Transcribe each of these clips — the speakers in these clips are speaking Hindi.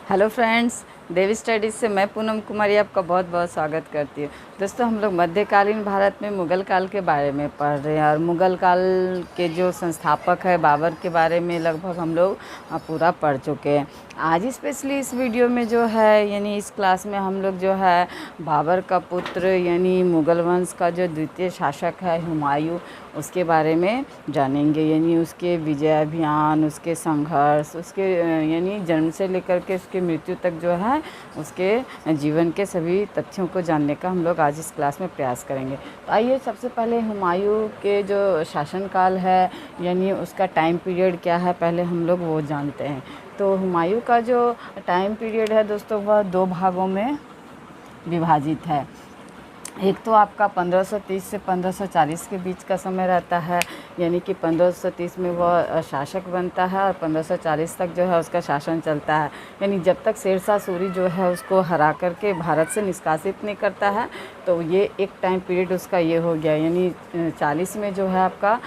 हेलो फ्रेंड्स, देवी स्टडीज़ से मैं पूनम कुमारी आपका बहुत बहुत स्वागत करती हूँ। दोस्तों, हम लोग मध्यकालीन भारत में मुग़ल काल के बारे में पढ़ रहे हैं और मुग़ल काल के जो संस्थापक है बाबर के बारे में लगभग हम लोग पूरा पढ़ चुके हैं। आज स्पेशली इस वीडियो में जो है यानी इस क्लास में हम लोग जो है बाबर का पुत्र यानी मुग़ल वंश का जो द्वितीय शासक है हुमायूं, उसके बारे में जानेंगे। यानी उसके विजय अभियान, उसके संघर्ष, उसके यानी जन्म से लेकर के उसके मृत्यु तक जो है उसके जीवन के सभी तथ्यों को जानने का हम लोग आज इस क्लास में प्रयास करेंगे। तो आइए सबसे पहले हुमायूं के जो शासनकाल है यानी उसका टाइम पीरियड क्या है, पहले हम लोग वो जानते हैं। तो हुमायूं का जो टाइम पीरियड है दोस्तों, वह दो भागों में विभाजित है। एक तो आपका 1530 से 1540 के बीच का समय रहता है, यानी कि 1530 में वह शासक बनता है और 1540 तक जो है उसका शासन चलता है। यानी जब तक शेरशाह सूरी जो है उसको हरा करके भारत से निष्कासित नहीं करता है, तो ये एक टाइम पीरियड उसका ये हो गया। यानी 40 में जो है आपका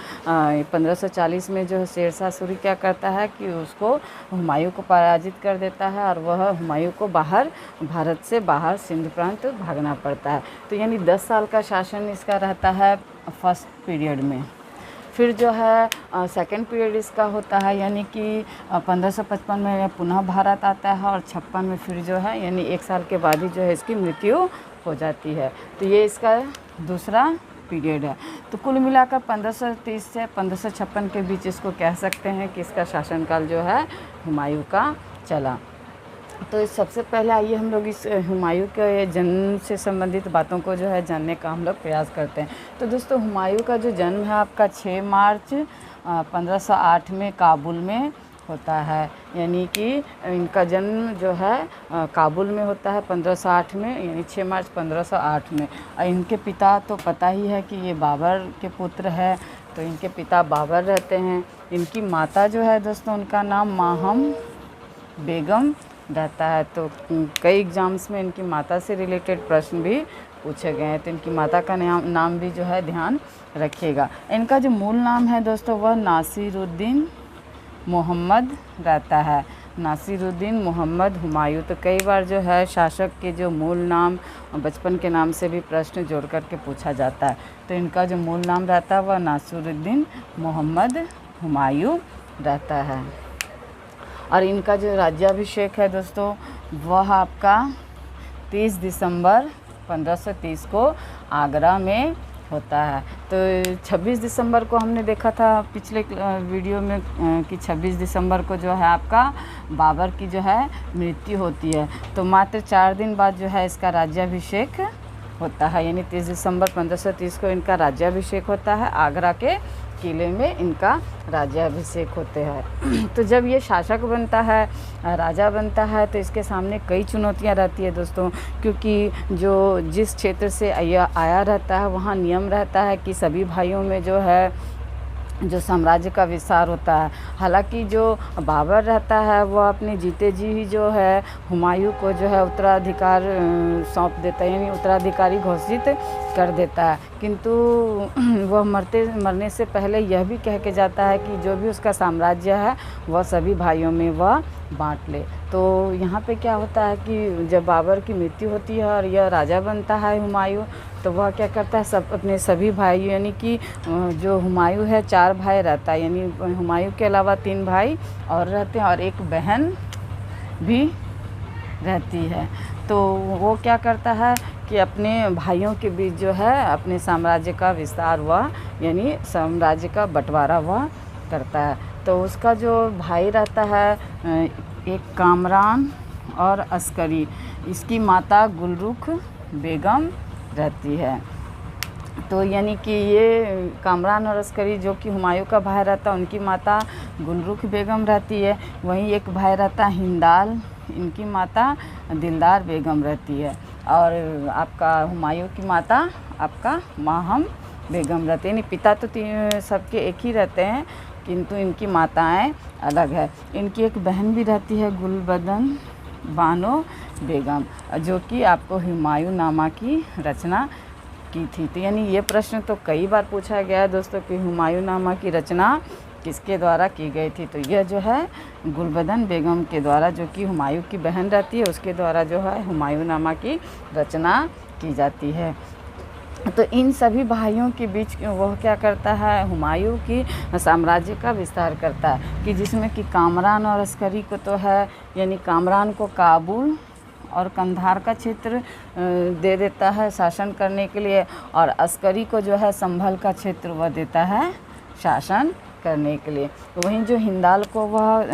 1540 में जो शेरशाह सूरी क्या करता है कि उसको हुमायूं को पराजित कर देता है और वह हुमायूं को भारत से बाहर सिंध प्रांत भागना पड़ता है। तो यानी 10 साल का शासन इसका रहता है फर्स्ट पीरियड में। फिर जो है सेकंड पीरियड इसका होता है, यानी कि 1555 में पुनः भारत आता है और 56 में फिर जो है यानी 1 साल के बाद ही जो है इसकी मृत्यु हो जाती है। तो ये इसका दूसरा पीरियड है। तो कुल मिलाकर 1530 से 1556 के बीच इसको कह सकते हैं कि इसका शासनकाल जो है हुमायूं का चला। तो सबसे पहले आइए हम लोग इस हुमायूं के जन्म से संबंधित बातों को जो है जानने का हम लोग प्रयास करते हैं। तो दोस्तों, हुमायूं का जो जन्म है आपका 6 मार्च 1508 में काबुल में होता है। यानी कि इनका जन्म जो है काबुल में होता है 1508 में, यानी 6 मार्च 1508 में। और इनके पिता तो पता ही है कि ये बाबर के पुत्र है, तो इनके पिता बाबर रहते हैं। इनकी माता जो है दोस्तों, उनका नाम माहम बेगम रहता है। तो कई एग्ज़ाम्स में इनकी माता से रिलेटेड प्रश्न भी पूछे गए हैं, तो इनकी माता का नाम भी जो है ध्यान रखिएगा। इनका जो मूल नाम है दोस्तों, वह नासिरुद्दीन मोहम्मद रहता है। नासिरुद्दीन मोहम्मद हुमायूं। तो कई बार जो है शासक के जो मूल नाम बचपन के नाम से भी प्रश्न जोड़ करके पूछा जाता है। तो इनका जो मूल नाम रहता है वह नासिरुद्दीन मोहम्मद हुमायूं रहता है। और इनका जो राज्याभिषेक है दोस्तों, वह आपका 30 दिसंबर 1530 को आगरा में होता है। तो 26 दिसंबर को हमने देखा था पिछले वीडियो में कि 26 दिसंबर को जो है आपका बाबर की जो है मृत्यु होती है। तो मात्र 4 दिन बाद जो है इसका राज्याभिषेक होता है। यानी 30 दिसंबर 1530 को इनका राज्याभिषेक होता है। आगरा के किले में इनका राज्याभिषेक होते हैं। तो जब ये शासक बनता है, राजा बनता है, तो इसके सामने कई चुनौतियां रहती है दोस्तों, क्योंकि जिस क्षेत्र से आया रहता है वहाँ नियम रहता है कि सभी भाइयों में जो है जो साम्राज्य का विस्तार होता है। हालांकि जो बाबर रहता है वह अपने जीते जी ही जो है हुमायूं को जो है उत्तराधिकार सौंप देता है, यानी उत्तराधिकारी घोषित कर देता है। किंतु वह मरने से पहले यह भी कह के जाता है कि जो भी उसका साम्राज्य है वह सभी भाइयों में वह बांट ले। तो यहाँ पे क्या होता है कि जब बाबर की मृत्यु होती है और यह राजा बनता है हुमायूं, तो वह क्या करता है अपने सभी भाई, यानी कि जो हुमायूं है 4 भाई रहता है, यानी हुमायूं के अलावा 3 भाई और रहते हैं और एक बहन भी रहती है। तो वो क्या करता है कि अपने भाइयों के बीच जो है अपने साम्राज्य का विस्तार हुआ, यानी साम्राज्य का बंटवारा हुआ करता है। तो उसका जो भाई रहता है एक कामरान और अस्करी, इसकी माता गुलरुख बेगम रहती है। तो यानी कि ये कामरान और अस्करी जो कि हुमायूं का भाई रहता है, उनकी माता गुलरुख बेगम रहती है। वहीं एक भाई रहता है हिंदाल, इनकी माता दिलदार बेगम रहती है। और आपका हुमायूं की माता आपका माहम बेगम रहती है। यानी पिता तो सबके एक ही रहते हैं, किंतु इनकी माताएं अलग है। इनकी एक बहन भी रहती है गुलबदन बानो बेगम, जो कि आपको हुमायूं नामा की रचना की थी। तो यानी ये प्रश्न तो कई बार पूछा गया है दोस्तों कि हुमायूं नामा की रचना किसके द्वारा की गई थी? तो यह जो है गुलबदन बेगम के द्वारा, जो कि हुमायूं की बहन रहती है, उसके द्वारा जो है हुमायूंनामा की रचना की जाती है। तो इन सभी भाइयों के बीच वह क्या करता है, हुमायूं की साम्राज्य का विस्तार करता है, कि जिसमें कि कामरान और अस्करी को तो है, यानी कामरान को काबुल और कंधार का क्षेत्र दे देता है शासन करने के लिए, और अस्करी को जो है संभल का क्षेत्र वह देता है शासन करने के लिए। वहीं जो हिंदाल को वह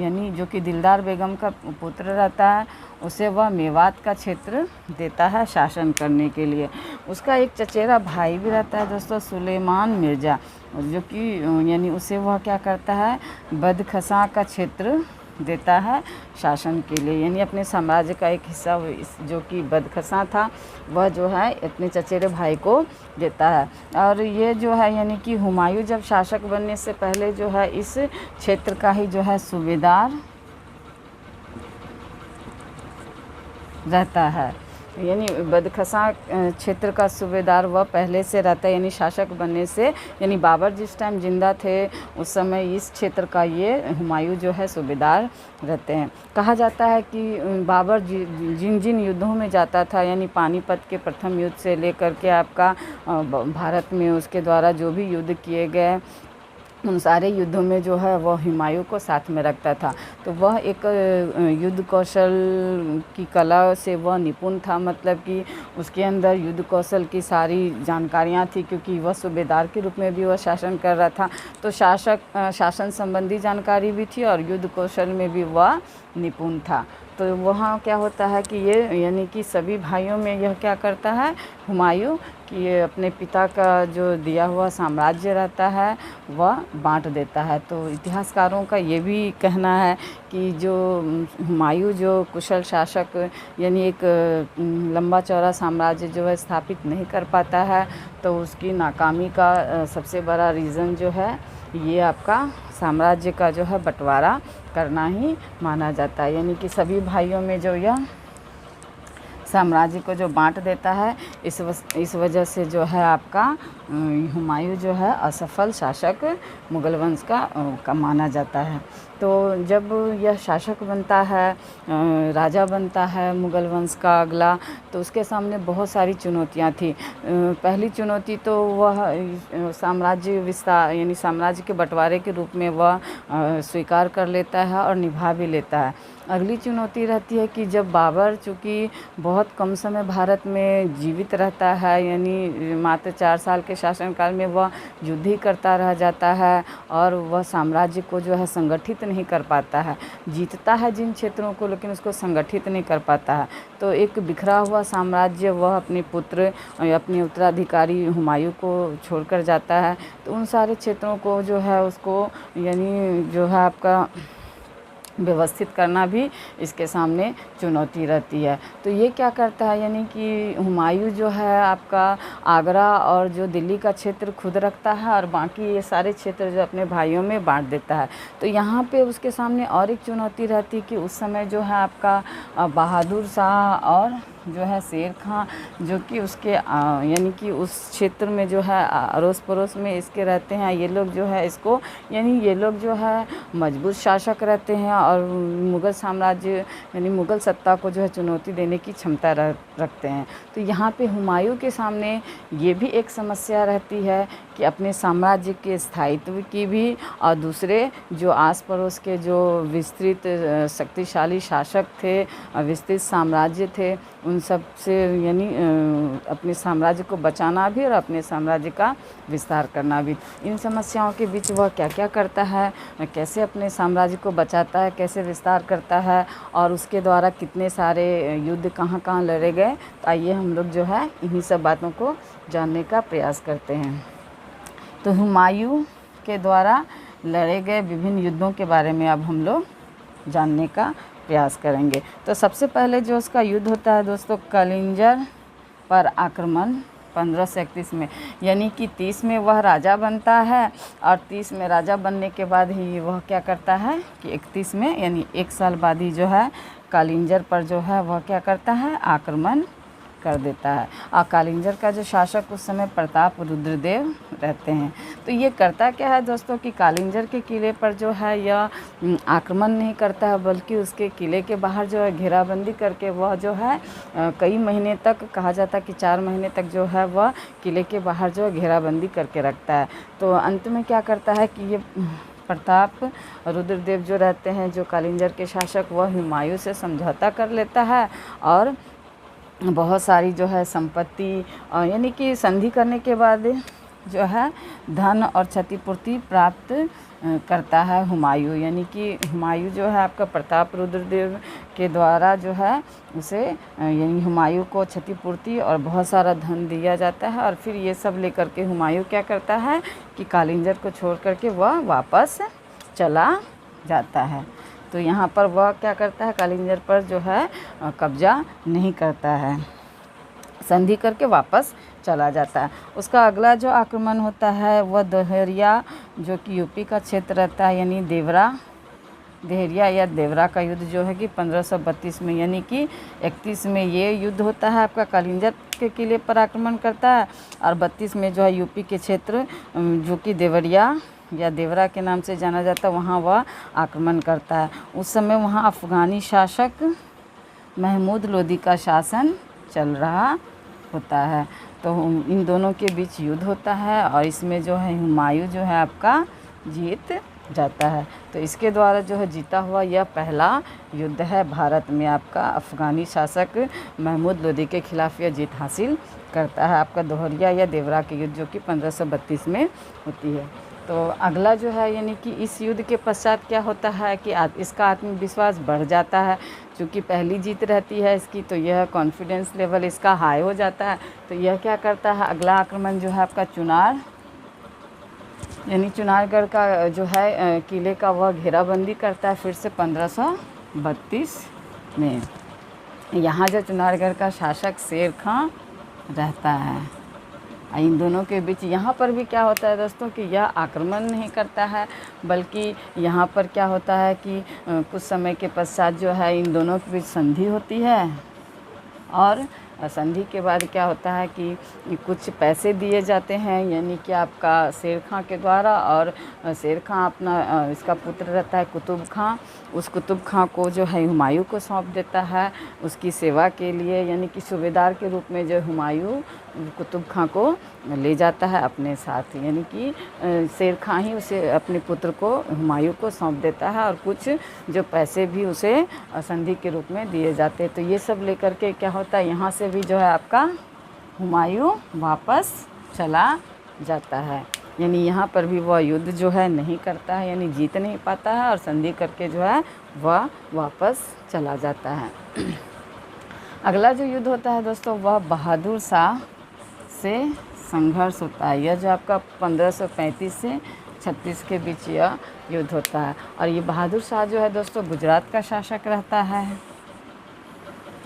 यानी जो कि दिलदार बेगम का पुत्र रहता है, उसे वह मेवात का क्षेत्र देता है शासन करने के लिए। उसका एक चचेरा भाई भी रहता है दोस्तों, सुलेमान मिर्ज़ा, जो कि यानी उसे वह क्या करता है, बदखसा का क्षेत्र देता है शासन के लिए, यानी अपने साम्राज्य का एक हिस्सा जो कि बदखसा था वह जो है अपने चचेरे भाई को देता है। और ये जो है यानी कि हुमायूं जब शासक बनने से पहले जो है इस क्षेत्र का ही जो है सूबेदार रहता है, यानी बदखसा क्षेत्र का सूबेदार वह पहले से रहता है, यानी शासक बनने से, यानी बाबर जिस टाइम जिंदा थे उस समय इस क्षेत्र का ये हुमायूं जो है सूबेदार रहते हैं। कहा जाता है कि बाबर जिन जिन युद्धों में जाता था, यानी पानीपत के प्रथम युद्ध से लेकर के आपका भारत में उसके द्वारा जो भी युद्ध किए गए, उन सारे युद्धों में जो है वह हुमायूं को साथ में रखता था। तो वह एक युद्ध कौशल की कला से वह निपुण था, मतलब कि उसके अंदर युद्ध कौशल की सारी जानकारियां थी, क्योंकि वह सूबेदार के रूप में भी वह शासन कर रहा था। तो शासन संबंधी जानकारी भी थी और युद्ध कौशल में भी वह निपुण था। तो वहाँ क्या होता है कि ये यानी कि सभी भाइयों में यह क्या करता है हुमायूं, कि ये अपने पिता का जो दिया हुआ साम्राज्य रहता है वह बांट देता है। तो इतिहासकारों का ये भी कहना है कि जो हुमायूं जो कुशल शासक, यानी एक लंबा चौड़ा साम्राज्य जो है स्थापित नहीं कर पाता है, तो उसकी नाकामी का सबसे बड़ा रीज़न जो है ये आपका साम्राज्य का जो है बंटवारा करना ही माना जाता है। यानी कि सभी भाइयों में जो यह साम्राज्य को जो बांट देता है, इस वजह से जो है आपका हुमायूं जो है असफल शासक मुगल वंश का माना जाता है। तो जब यह शासक बनता है, राजा बनता है मुगल वंश का अगला, तो उसके सामने बहुत सारी चुनौतियां थी। पहली चुनौती तो वह साम्राज्य विस्तार, यानी साम्राज्य के बंटवारे के रूप में वह स्वीकार कर लेता है और निभा भी लेता है। अगली चुनौती रहती है कि जब बाबर चूँकि बहुत कम समय भारत में जीवित रहता है, यानी मात्र 4 साल के शासनकाल में वह युद्ध ही करता रह जाता है और वह साम्राज्य को जो है संगठित नहीं कर पाता है। जीतता है जिन क्षेत्रों को, लेकिन उसको संगठित नहीं कर पाता है। तो एक बिखरा हुआ साम्राज्य वह अपने पुत्र, अपने उत्तराधिकारी हुमायूं को छोड़कर जाता है। तो उन सारे क्षेत्रों को जो है उसको यानी जो है आपका व्यवस्थित करना भी इसके सामने चुनौती रहती है। तो ये क्या करता है, यानी कि हुमायूं जो है आपका आगरा और जो दिल्ली का क्षेत्र खुद रखता है और बाकी ये सारे क्षेत्र जो अपने भाइयों में बांट देता है। तो यहाँ पे उसके सामने और एक चुनौती रहती है कि उस समय जो है आपका बहादुर शाह और जो है शेर खां, जो कि उसके यानी कि उस क्षेत्र में जो है अड़ोस पड़ोस में इसके रहते हैं, ये लोग जो है इसको, यानी ये लोग जो है मजबूत शासक रहते हैं और मुग़ल साम्राज्य यानी मुग़ल सत्ता को जो है चुनौती देने की क्षमता रखते हैं। तो यहाँ पे हुमायूं के सामने ये भी एक समस्या रहती है कि अपने साम्राज्य के स्थायित्व की भी, और दूसरे जो आस पड़ोस के जो विस्तृत शक्तिशाली शासक थे, विस्तृत साम्राज्य थे, उन सब से यानी अपने साम्राज्य को बचाना भी और अपने साम्राज्य का विस्तार करना भी। इन समस्याओं के बीच वह क्या क्या करता है, कैसे अपने साम्राज्य को बचाता है, कैसे विस्तार करता है और उसके द्वारा कितने सारे युद्ध कहाँ कहाँ लड़े गए। तो आइए हम लोग जो है इन्हीं सब बातों को जानने का प्रयास करते हैं। तो हुमायूं के द्वारा लड़े गए विभिन्न युद्धों के बारे में अब हम लोग जानने का प्रयास करेंगे। तो सबसे पहले जो उसका युद्ध होता है दोस्तों, कलिंजर पर आक्रमण 1531 में, यानी कि 30 में वह राजा बनता है और 30 में राजा बनने के बाद ही वह क्या करता है कि 31 में यानी 1 साल बाद ही जो है कलिंजर पर जो है वह क्या करता है आक्रमण कर देता है। और कलिंजर का जो शासक उस समय प्रताप रुद्रदेव रहते हैं। तो ये करता क्या है दोस्तों कि कालिंजर के किले पर जो है यह आक्रमण नहीं करता है, बल्कि उसके किले के बाहर जो है घेराबंदी करके वह जो है कई महीने तक, कहा जाता है कि 4 महीने तक जो है वह किले के बाहर जो है घेराबंदी करके रखता है। तो अंत में क्या करता है कि ये प्रताप रुद्रदेव जो रहते हैं, जो कालिंजर के शासक, वह हुमायूं से समझौता कर लेता है और बहुत सारी जो है संपत्ति, यानी कि संधि करने के बाद जो है धन और क्षतिपूर्ति प्राप्त करता है हुमायूं। यानी कि हुमायूं जो है आपका प्रताप रुद्रदेव के द्वारा जो है उसे, यानी हुमायूं को क्षतिपूर्ति और बहुत सारा धन दिया जाता है। और फिर ये सब लेकर के हुमायूं क्या करता है कि कालिंजर को छोड़ करके वह वापस चला जाता है। तो यहाँ पर वह क्या करता है, कालिंजर पर जो है कब्जा नहीं करता है, संधि करके वापस चला जाता है। उसका अगला जो आक्रमण होता है वह देहरिया, जो कि यूपी का क्षेत्र रहता है, यानी देहरिया या देवरा का युद्ध जो है कि 1532 में, यानी कि 31 में ये युद्ध होता है आपका, कालिंजर के किले पर आक्रमण करता है। और 32 में जो है यूपी के क्षेत्र जो कि देवरिया या देवरा के नाम से जाना जाता है, वहाँ वह आक्रमण करता है। उस समय वहाँ अफ़गानी शासक महमूद लोदी का शासन चल रहा होता है। तो इन दोनों के बीच युद्ध होता है और इसमें जो है हुमायूं जो है आपका जीत जाता है। तो इसके द्वारा जो है जीता हुआ यह पहला युद्ध है भारत में आपका, अफ़गानी शासक महमूद लोदी के खिलाफ यह जीत हासिल करता है आपका देहरिया या देवरा के युद्ध, जो कि 1532 में होती है। तो अगला जो है, यानी कि इस युद्ध के पश्चात क्या होता है कि इसका आत्मविश्वास बढ़ जाता है, क्योंकि पहली जीत रहती है इसकी, तो यह कॉन्फिडेंस लेवल इसका हाई हो जाता है। तो यह क्या करता है, अगला आक्रमण जो है आपका चुनार, यानी चुनारगढ़ का जो है किले का वह घेराबंदी करता है फिर से 1532 में। यहाँ जो चुनारगढ़ का शासक शेर खां रहता है। इन दोनों के बीच यहाँ पर भी क्या होता है दोस्तों कि यह आक्रमण नहीं करता है, बल्कि यहाँ पर क्या होता है कि कुछ समय के पश्चात जो है इन दोनों के बीच संधि होती है। और संधि के बाद क्या होता है कि कुछ पैसे दिए जाते हैं, यानी कि आपका शेर खां के द्वारा। और शेर खां अपना इसका पुत्र रहता है कुतुब खां, उस कुतुब खां को जो है हुमायूं को सौंप देता है उसकी सेवा के लिए, यानी कि सूबेदार के रूप में जो हुमायूं कुतुब खां को ले जाता है अपने साथ, यानी कि शेर खां ही उसे अपने पुत्र को हुमायूं को सौंप देता है और कुछ जो पैसे भी उसे संधि के रूप में दिए जाते हैं। तो ये सब लेकर के क्या होता है, यहाँ से भी जो है आपका हुमायूं वापस चला जाता है, यानी यहाँ पर भी वह युद्ध जो है नहीं करता है, यानी जीत नहीं पाता है और संधि करके जो है वह वापस चला जाता है। अगला जो युद्ध होता है दोस्तों वह बहादुर शाह से संघर्ष होता है। यह जो आपका 1535 से 36 के बीच यह युद्ध होता है। और ये बहादुर शाह जो है दोस्तों गुजरात का शासक रहता है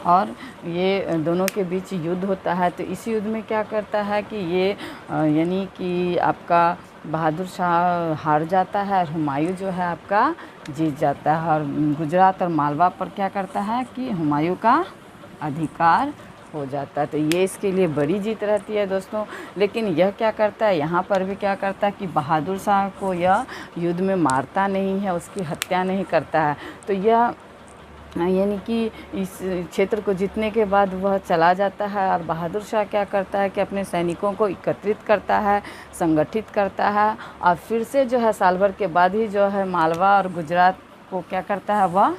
और ये दोनों के बीच युद्ध होता है। तो इस युद्ध में क्या करता है कि ये यानी कि आपका बहादुर शाह हार जाता है और हुमायूं जो है आपका जीत जाता है। और गुजरात और मालवा पर क्या करता है कि हुमायूं का अधिकार हो जाता है। तो ये इसके लिए बड़ी जीत रहती है दोस्तों। लेकिन यह क्या करता है, यहाँ पर भी क्या करता है कि बहादुर शाह को यह युद्ध में मारता नहीं है, उसकी हत्या नहीं करता है। तो यह यानी कि इस क्षेत्र को जीतने के बाद वह चला जाता है और बहादुर शाह क्या करता है कि अपने सैनिकों को एकत्रित करता है, संगठित करता है और फिर से जो है साल भर के बाद ही जो है मालवा और गुजरात को क्या करता है, वह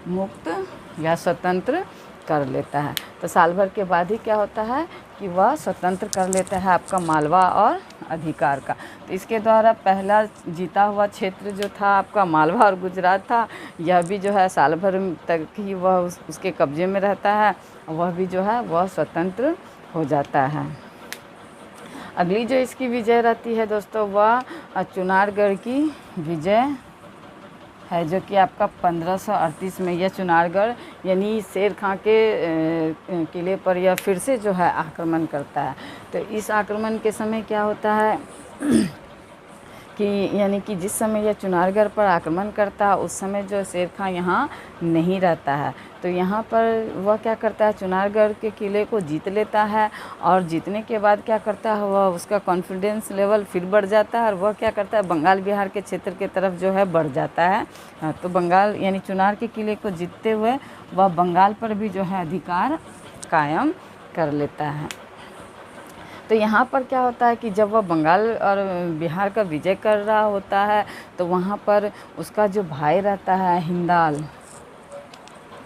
मुक्त या स्वतंत्र कर लेता है। तो साल भर के बाद ही क्या होता है कि वह स्वतंत्र कर लेता है आपका मालवा और अधिकार का। तो इसके द्वारा पहला जीता हुआ क्षेत्र जो था आपका मालवा और गुजरात था, यह भी जो है साल भर तक ही वह उसके कब्जे में रहता है, वह भी जो है वह स्वतंत्र हो जाता है। अगली जो इसकी विजय रहती है दोस्तों वह चुनारगढ़ की विजय है, जो कि आपका 1538 में यह चुनारगढ़ यानी शेर खां के किले पर यह फिर से जो है आक्रमण करता है। तो इस आक्रमण के समय क्या होता है कि यानी कि जिस समय यह चुनारगढ़ पर आक्रमण करता है उस समय जो शेर खां यहाँ नहीं रहता है। तो यहाँ पर वह क्या करता है, चुनारगढ़ के किले को जीत लेता है और जीतने के बाद क्या करता है, वह उसका कॉन्फिडेंस लेवल फिर बढ़ जाता है और वह क्या करता है, बंगाल बिहार के क्षेत्र के तरफ जो है बढ़ जाता है। तो बंगाल यानी चुनार के किले को जीतते हुए वह बंगाल पर भी जो है अधिकार कायम कर लेता है। तो यहाँ पर क्या होता है कि जब वह बंगाल और बिहार का विजय कर रहा होता है तो वहाँ पर उसका जो भाई रहता है हिंदाल,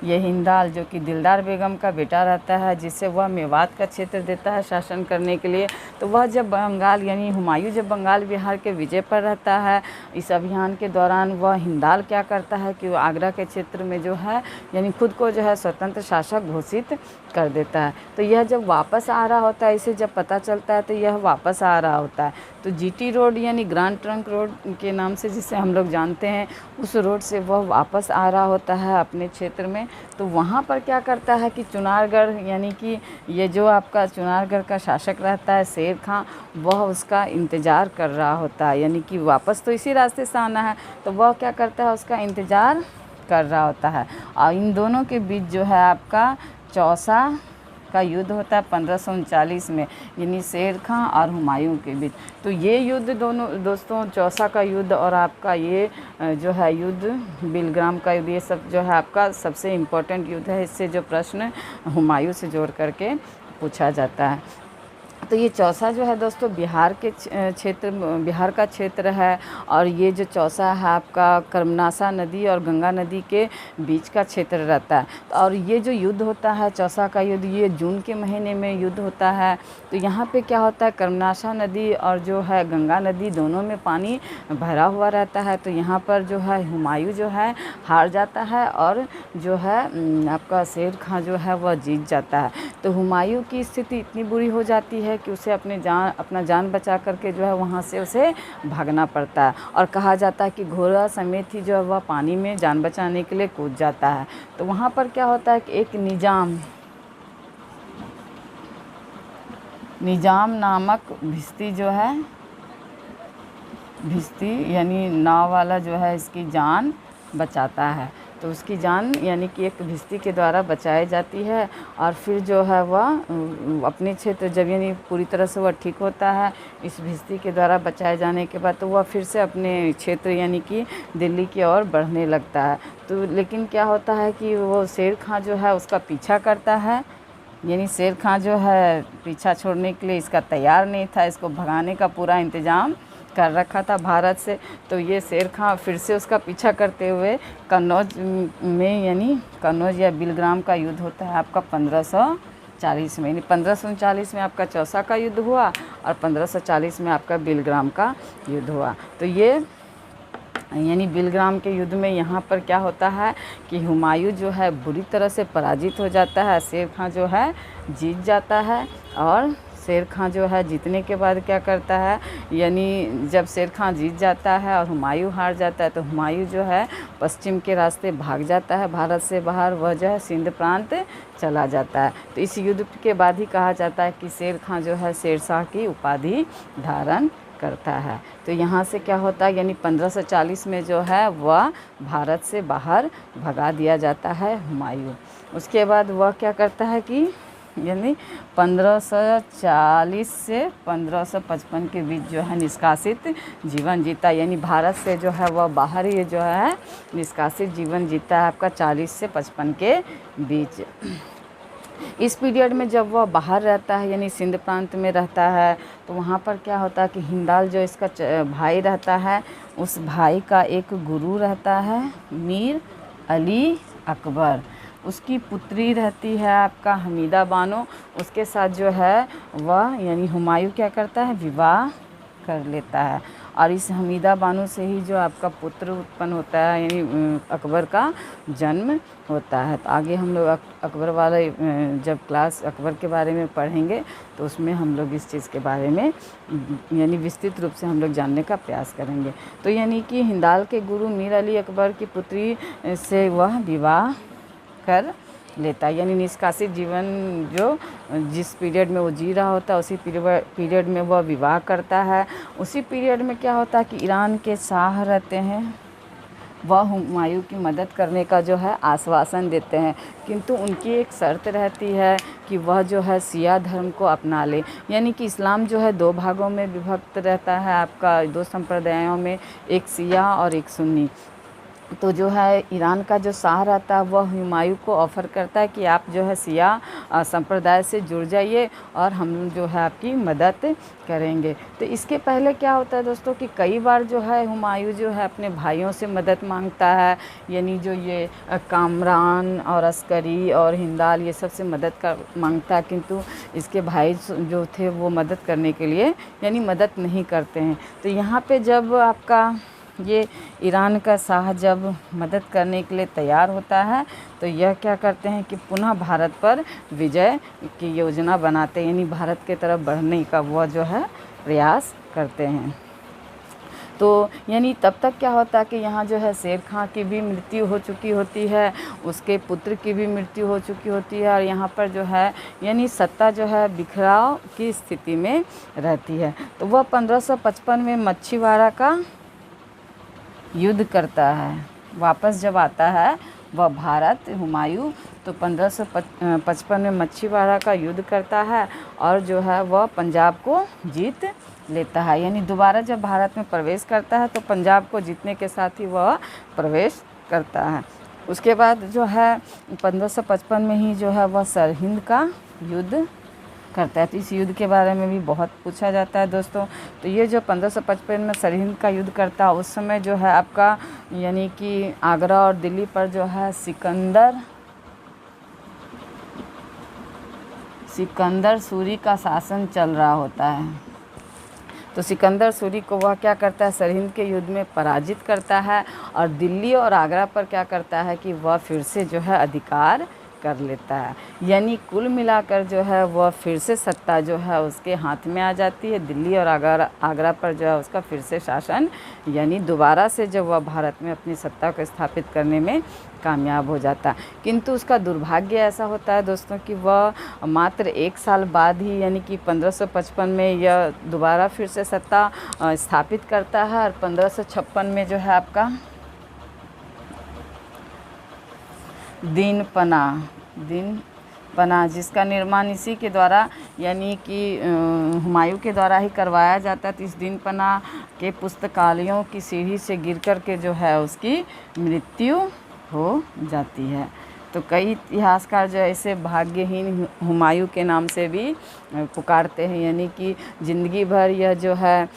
ये हिंदाल जो कि दिलदार बेगम का बेटा रहता है, जिसे वह मेवात का क्षेत्र देता है शासन करने के लिए। तो वह जब बंगाल यानी हुमायूं जब बंगाल बिहार के विजय पर रहता है, इस अभियान के दौरान वह हिंदाल क्या करता है कि वो आगरा के क्षेत्र में जो है यानी खुद को जो है स्वतंत्र शासक घोषित कर देता है। तो यह जब वापस आ रहा होता है, इसे जब पता चलता है तो यह वापस आ रहा होता है। तो जीटी रोड यानी ग्रांड ट्रंक रोड के नाम से जिसे हम लोग जानते हैं, उस रोड से वह वापस आ रहा होता है अपने क्षेत्र में। तो वहाँ पर क्या करता है कि चुनारगढ़ यानी कि ये जो आपका चुनारगढ़ का शासक रहता है शेर खां, वह उसका इंतज़ार कर रहा होता है, यानी कि वापस तो इसी रास्ते से आना है, तो वह क्या करता है उसका इंतज़ार कर रहा होता है। और इन दोनों के बीच जो है आपका चौसा का युद्ध होता है 1539 में, यानी शेर खां और हुमायूं के बीच। तो ये युद्ध दोनों दोस्तों, चौसा का युद्ध और आपका ये जो है युद्ध बिलग्राम का युद्ध, ये सब जो है आपका सबसे इम्पोर्टेंट युद्ध है। इससे जो प्रश्न हुमायूं से जोड़ करके पूछा जाता है। तो ये चौसा जो है दोस्तों बिहार के क्षेत्र, बिहार का क्षेत्र है और ये जो चौसा है आपका कर्मनासा नदी और गंगा नदी के बीच का क्षेत्र रहता है। और ये जो युद्ध होता है चौसा का युद्ध, ये जून के महीने में युद्ध होता है। तो यहाँ पे क्या होता है, कर्मनासा नदी और जो है गंगा नदी दोनों में पानी भरा हुआ रहता है। तो यहाँ पर जो है हुमायूं जो है हार जाता है और जो है आपका शेर खां जो है वह जीत जाता है। तो हुमायूं की स्थिति इतनी बुरी हो जाती है कि उसे अपना जान बचा करके जो है वहाँ से उसे भागना पड़ता है। और कहा जाता है कि घोड़ा समेत ही जो है वह पानी में जान बचाने के लिए कूद जाता है। तो वहाँ पर क्या होता है कि एक निजाम नामक भिस्ती जो है, भिस्ती यानी नाव वाला जो है इसकी जान बचाता है। तो उसकी जान यानी कि एक भिस्ती के द्वारा बचाई जाती है। और फिर जो है वह अपने क्षेत्र जब यानी पूरी तरह से वह ठीक होता है इस भिस्ती के द्वारा बचाए जाने के बाद, तो वह फिर से अपने क्षेत्र यानी कि दिल्ली की ओर बढ़ने लगता है। तो लेकिन क्या होता है कि वो शेर खां जो है उसका पीछा करता है, यानी शेर खां जो है पीछा छोड़ने के लिए इसका तैयार नहीं था, इसको भगाने का पूरा इंतज़ाम कर रखा था भारत से। तो ये शेर खां फिर से उसका पीछा करते हुए कन्नौज में यानी कन्नौज या बिलग्राम का युद्ध होता है आपका 1540 में। यानी 1539 में आपका चौसा का युद्ध हुआ और 1540 में आपका बिलग्राम का युद्ध हुआ। तो ये यानी बिलग्राम के युद्ध में यहाँ पर क्या होता है कि हुमायूं जो है बुरी तरह से पराजित हो जाता है, शेर खां जो है जीत जाता है। और शेर खां जो है जीतने के बाद क्या करता है, यानी जब शेर खां जीत जाता है और हुमायूं हार जाता है, तो हुमायूं जो है पश्चिम के रास्ते भाग जाता है भारत से बाहर, वह जो है सिंध प्रांत चला जाता है। तो इस युद्ध के बाद ही कहा जाता है कि शेर खां जो है शेरशाह की उपाधि धारण करता है। तो यहाँ से क्या होता है, यानी 1540 में जो है वह भारत से बाहर भगा दिया जाता है हुमायूं। उसके बाद वह क्या करता है कि यानी 1540 से 1555 के बीच जो है निष्कासित जीवन जीता, यानी भारत से जो है वह बाहर ही जो है निष्कासित जीवन जीता है आपका 40 से 55 के बीच। इस पीरियड में जब वह बाहर रहता है यानी सिंध प्रांत में रहता है, तो वहाँ पर क्या होता है कि हिंदाल जो इसका भाई रहता है, उस भाई का एक गुरु रहता है मीर अली अकबर, उसकी पुत्री रहती है आपका हमीदा बानो, उसके साथ जो है वह यानी हुमायूं क्या करता है विवाह कर लेता है। और इस हमीदा बानो से ही जो आपका पुत्र उत्पन्न होता है यानी अकबर का जन्म होता है। तो आगे हम लोग अकबर वाले जब क्लास अकबर के बारे में पढ़ेंगे तो उसमें हम लोग इस चीज़ के बारे में यानी विस्तृत रूप से हम लोग जानने का प्रयास करेंगे। तो यानी कि हिंदाल के गुरु मीर अली अकबर की पुत्री से वह विवाह कर लेता है। यानी निष्कासित जीवन जो जिस पीरियड में वो जी रहा होता है उसी पीरियड में वह विवाह करता है। उसी पीरियड में क्या होता है कि ईरान के शाह रहते हैं, वह हुमायूं की मदद करने का जो है आश्वासन देते हैं, किंतु उनकी एक शर्त रहती है कि वह जो है शिया धर्म को अपना ले। यानी कि इस्लाम जो है 2 भागों में विभक्त रहता है आपका, 2 संप्रदायों में, एक शिया और एक सुन्नी। तो जो है ईरान का जो शाह रहता है वह हुमायूं को ऑफ़र करता है कि आप जो है शिया संप्रदाय से जुड़ जाइए और हम जो है आपकी मदद करेंगे। तो इसके पहले क्या होता है दोस्तों कि कई बार जो है हुमायूं जो है अपने भाइयों से मदद मांगता है, यानी जो ये कामरान और अस्करी और हिंदाल ये सब से मदद मांगता है, किंतु इसके भाई जो थे वो मदद करने के लिए यानी मदद नहीं करते हैं। तो यहाँ पे जब आपका ये ईरान का शाह जब मदद करने के लिए तैयार होता है तो यह क्या करते हैं कि पुनः भारत पर विजय की योजना बनाते हैं, यानी भारत के तरफ बढ़ने का वह जो है प्रयास करते हैं। तो यानी तब तक क्या होता है कि यहाँ जो है शेर खां की भी मृत्यु हो चुकी होती है, उसके पुत्र की भी मृत्यु हो चुकी होती है, और यहाँ पर जो है यानी सत्ता जो है बिखराव की स्थिति में रहती है। तो वह 1555 में मच्छीवाड़ा का युद्ध करता है। वापस जब आता है वह भारत हुमायूं, तो 1555 में मच्छीवाड़ा का युद्ध करता है और जो है वह पंजाब को जीत लेता है। यानी दोबारा जब भारत में प्रवेश करता है तो पंजाब को जीतने के साथ ही वह प्रवेश करता है। उसके बाद जो है 1555 में ही जो है वह सरहिंद का युद्ध करता है। तो इस युद्ध के बारे में भी बहुत पूछा जाता है दोस्तों। तो ये जो 1555 में सरहिंद का युद्ध करता है उस समय जो है आपका यानी कि आगरा और दिल्ली पर जो है सिकंदर सूरी का शासन चल रहा होता है। तो सिकंदर सूरी को वह क्या करता है, सरहिंद के युद्ध में पराजित करता है और दिल्ली और आगरा पर क्या करता है कि वह फिर से जो है अधिकार कर लेता है। यानी कुल मिलाकर जो है वह फिर से सत्ता जो है उसके हाथ में आ जाती है। दिल्ली और आगरा पर जो है उसका फिर से शासन, यानी दोबारा से जब वह भारत में अपनी सत्ता को स्थापित करने में कामयाब हो जाता है। किंतु उसका दुर्भाग्य ऐसा होता है दोस्तों कि वह मात्र 1 साल बाद ही यानी कि 1555 में यह दोबारा फिर से सत्ता स्थापित करता है और 1556 में जो है आपका दिन पना जिसका निर्माण इसी के द्वारा यानी कि हुमायूं के द्वारा ही करवाया जाता है। तो इस दिन पना के पुस्तकालयों की सीढ़ी से गिर कर के जो है उसकी मृत्यु हो जाती है। तो कई इतिहासकार जो है इसे भाग्यहीन हुमायूं के नाम से भी पुकारते हैं, यानी कि ज़िंदगी भर यह जो है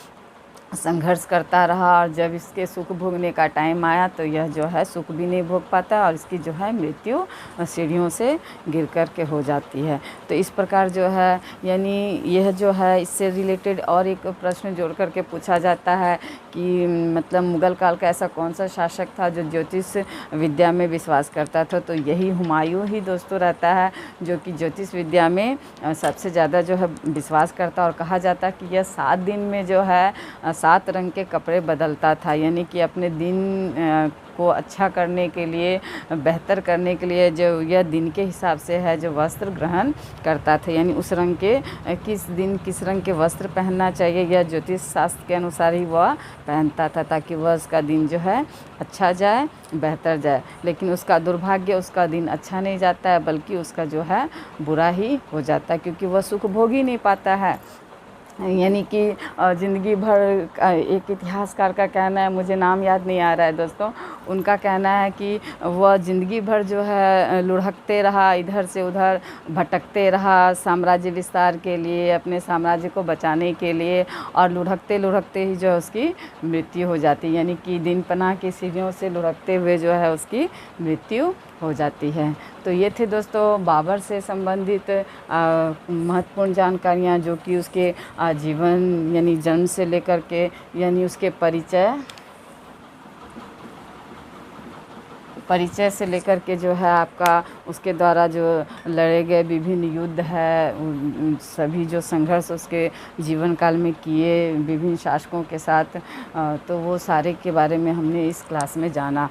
संघर्ष करता रहा और जब इसके सुख भोगने का टाइम आया तो यह जो है सुख भी नहीं भोग पाता और इसकी जो है मृत्यु सीढ़ियों से गिर कर के हो जाती है। तो इस प्रकार जो है यानी यह जो है इससे रिलेटेड और एक प्रश्न जोड़ कर के पूछा जाता है कि मतलब मुग़ल काल का ऐसा कौन सा शासक था जो ज्योतिष विद्या में विश्वास करता था। तो यही हुमायूं ही दोस्तों रहता है जो कि ज्योतिष विद्या में सबसे ज़्यादा जो है विश्वास करता। और कहा जाता है कि यह 7 दिन में जो है 7 रंग के कपड़े बदलता था, यानी कि अपने दिन को अच्छा करने के लिए, बेहतर करने के लिए जो यह दिन के हिसाब से है जो वस्त्र ग्रहण करता था। यानी उस रंग के किस दिन किस रंग के वस्त्र पहनना चाहिए यह ज्योतिष शास्त्र के अनुसार ही वह पहनता था ताकि वह उसका दिन जो है अच्छा जाए, बेहतर जाए। लेकिन उसका दुर्भाग्य उसका दिन अच्छा नहीं जाता है बल्कि उसका जो है बुरा ही हो जाता है, क्योंकि वह सुख भोग ही नहीं पाता है। यानी कि ज़िंदगी भर एक इतिहासकार का कहना है, मुझे नाम याद नहीं आ रहा है दोस्तों, उनका कहना है कि वह ज़िंदगी भर जो है लुढ़कते रहा, इधर से उधर भटकते रहा साम्राज्य विस्तार के लिए, अपने साम्राज्य को बचाने के लिए, और लुढ़कते लुढ़कते ही जो है उसकी मृत्यु हो जाती। यानी कि दिन पनाह की सीढ़ियों से लुढ़कते हुए जो है उसकी मृत्यु हो जाती है। तो ये थे दोस्तों बाबर से संबंधित महत्वपूर्ण जानकारियाँ जो कि उसके जीवन यानी जन्म से लेकर के यानी उसके परिचय से लेकर के जो है आपका उसके द्वारा जो लड़े गए विभिन्न युद्ध है, सभी जो संघर्ष उसके जीवन काल में किए विभिन्न शासकों के साथ, तो वो सारे के बारे में हमने इस क्लास में जाना।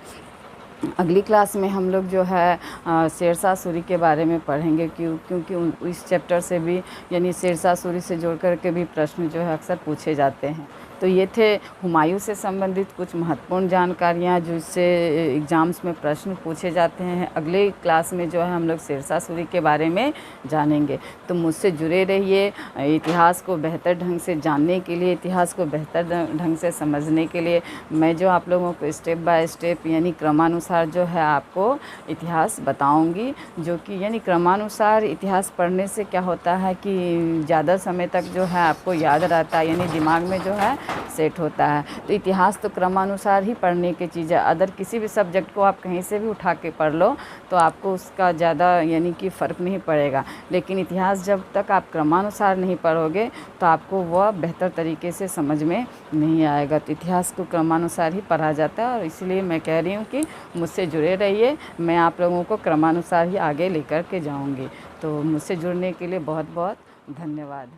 अगली क्लास में हम लोग जो है शेरशाह सूरी के बारे में पढ़ेंगे, क्योंकि इस चैप्टर से भी यानी शेरशाह सूरी से जोड़ कर के भी प्रश्न जो है अक्सर पूछे जाते हैं। तो ये थे हुमायूं से संबंधित कुछ महत्वपूर्ण जानकारियाँ जो इससे एग्ज़ाम्स में प्रश्न पूछे जाते हैं। अगले क्लास में जो है हम लोग शेरशाह सूरी के बारे में जानेंगे। तो मुझसे जुड़े रहिए। इतिहास को बेहतर ढंग से जानने के लिए, इतिहास को बेहतर ढंग से समझने के लिए मैं जो आप लोगों को स्टेप बाय स्टेप यानी क्रमानुसार जो है आपको इतिहास बताऊंगी, जो कि यानी क्रमानुसार इतिहास पढ़ने से क्या होता है कि ज़्यादा समय तक जो है आपको याद रहता है, यानी दिमाग में जो है सेट होता है। तो इतिहास तो क्रमानुसार ही पढ़ने की चीज़ है। अदर किसी भी सब्जेक्ट को आप कहीं से भी उठा के पढ़ लो तो आपको उसका ज़्यादा यानी कि फ़र्क नहीं पड़ेगा, लेकिन इतिहास जब तक आप क्रमानुसार नहीं पढ़ोगे तो आपको वह बेहतर तरीके से समझ में नहीं आएगा। तो इतिहास को क्रमानुसार ही पढ़ा जाता है और इसलिए मैं कह रही हूँ कि मुझसे जुड़े रहिए। मैं आप लोगों को क्रमानुसार ही आगे लेकर के जाऊँगी। तो मुझसे जुड़ने के लिए बहुत बहुत धन्यवाद।